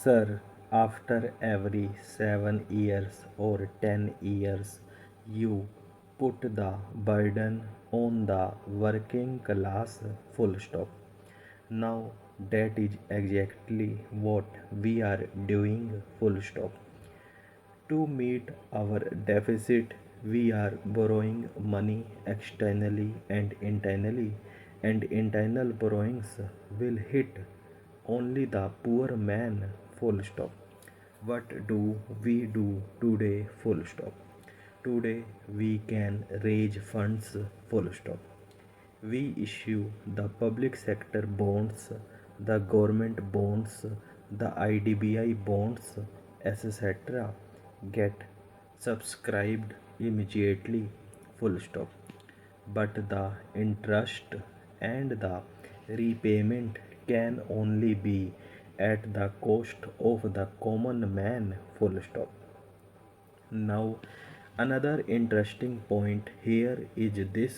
Sir, after every 7 years or 10 years, you put the burden on the working class, full stop. Now that is exactly what we are doing, full stop. To meet our deficit, we are borrowing money externally and internally, and internal borrowings will hit only the poor man. Full stop. What do we do today? Full stop. Today we can raise funds. Full stop. We issue the public sector bonds, the government bonds, the IDBI bonds, etc. get subscribed immediately, full stop. But the interest and the repayment can only be at the cost of the common man, full stop. Now, another interesting point here is this: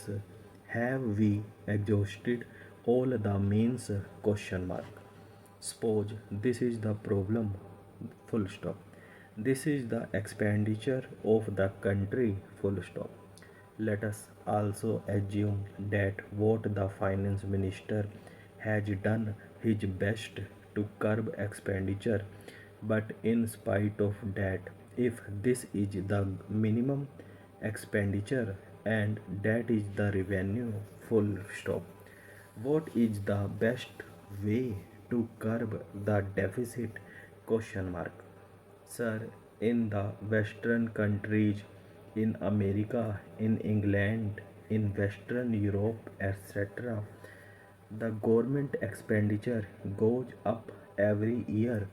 have we exhausted all the means? Question mark. Suppose this is the problem, full stop. This is the expenditure of the country, full stop. Let us also assume that what the finance minister has done his best to curb expenditure, but in spite of that, if this is the minimum expenditure and that is the revenue, full stop, what is the best way to curb the deficit? Question mark. Sir, in the Western countries, in America, in England, in Western Europe, etc., the government expenditure goes up every year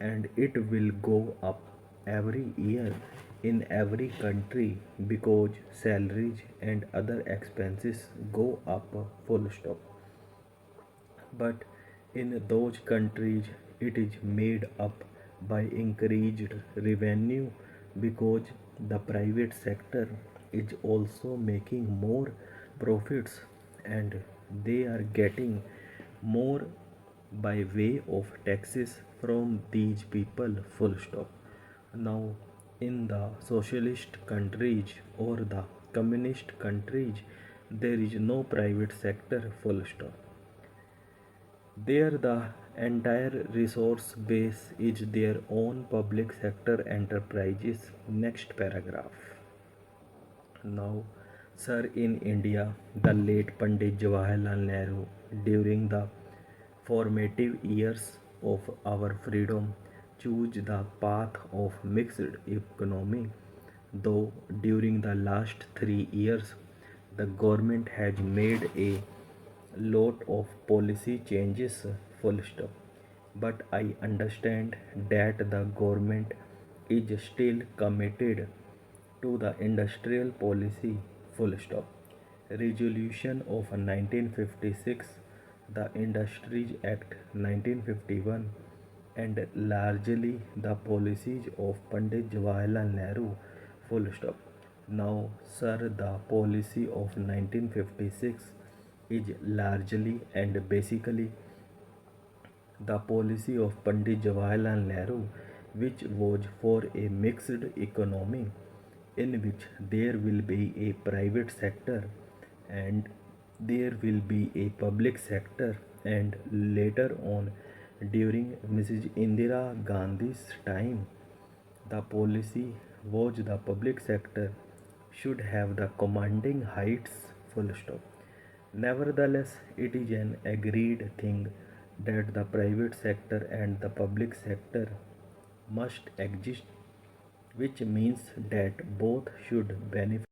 and it will go up every year in every country because salaries and other expenses go up, full stop. But in those countries, it is made up by increased revenue because the private sector is also making more profits and they are getting more by way of taxes from these people, full stop. Now, in the socialist countries or the communist countries, there is no private sector, full stop. There, the entire resource base is their own public sector enterprises. Next paragraph. Now, sir, in India, the late Pandit Jawaharlal Nehru, during the formative years of our freedom, chose the path of mixed economy. Though during the last 3 years, the government has made a lot of policy changes, full stop. But I understand that the government is still committed to the industrial policy, full stop. Resolution of 1956, the Industries Act 1951, and largely the policies of Pandit Jawaharlal Nehru, full stop. Now, sir, the policy of 1956 is largely and basically the policy of Pandit Jawaharlal Nehru, which was for a mixed economy in which there will be a private sector and there will be a public sector, and later on during Mrs. Indira Gandhi's time the policy was the public sector should have the commanding heights, full stop. Nevertheless, it is an agreed thing that the private sector and the public sector must exist, which means that both should benefit